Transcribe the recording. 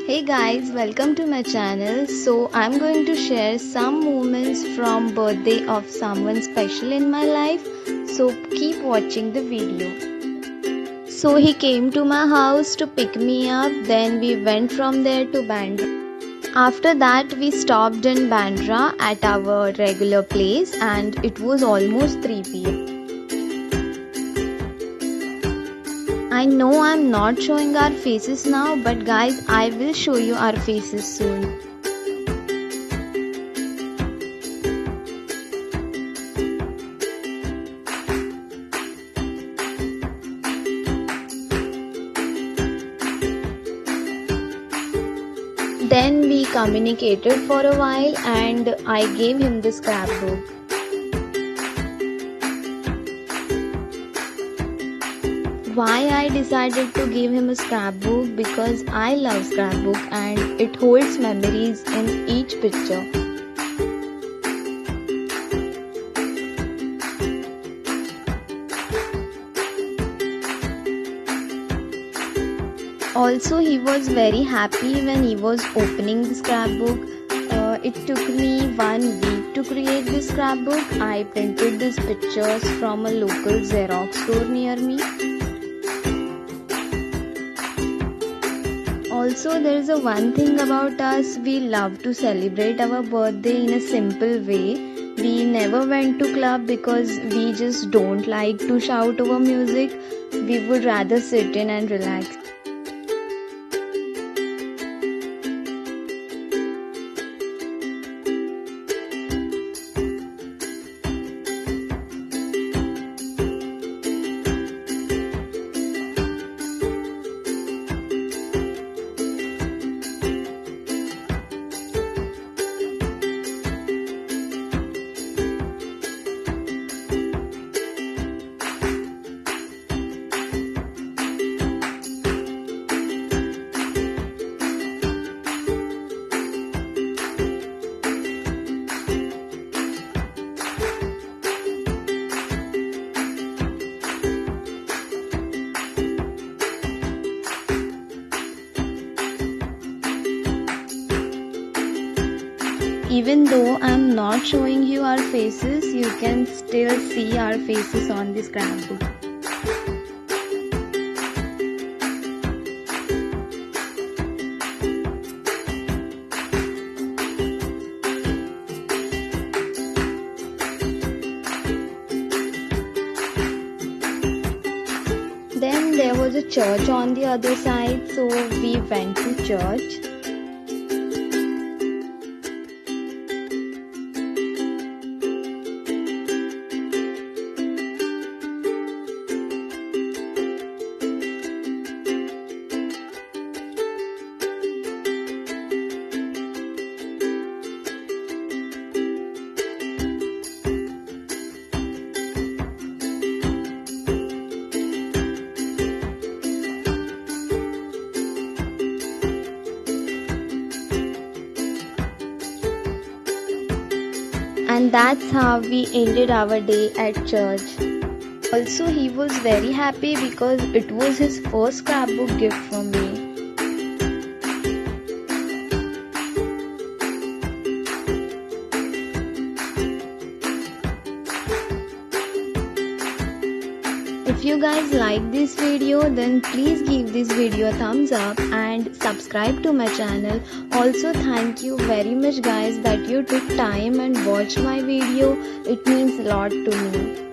Hey guys, welcome to my channel. So I'm going to share some moments from birthday of someone special in my life. So keep watching the video. So he came to my house to pick me up. Then we went from there to Bandra. After that we stopped in Bandra at our regular place and it was almost 3 p.m. I know I'm not showing our faces now, but guys, I will show you our faces soon. Then we communicated for a while and I gave him the scrapbook. Why I decided to give him a scrapbook? Because I love scrapbook and it holds memories in each picture. Also, he was very happy when he was opening the scrapbook. It took me 1 week to create this scrapbook. I printed these pictures from a local Xerox store near me. Also, there is one thing about us, we love to celebrate our birthday in a simple way. We never went to club because we just don't like to shout over music. We would rather sit in and relax. Even though I'm not showing you our faces, you can still see our faces on the scrapbook. Then there was a church on the other side, so we went to church. And that's how we ended our day at church. Also, he was very happy because it was his first scrapbook gift from me. If you guys like this video, then please give this video a thumbs up and subscribe to my channel. Also, thank you very much guys that you took time and watched my video. It means a lot to me.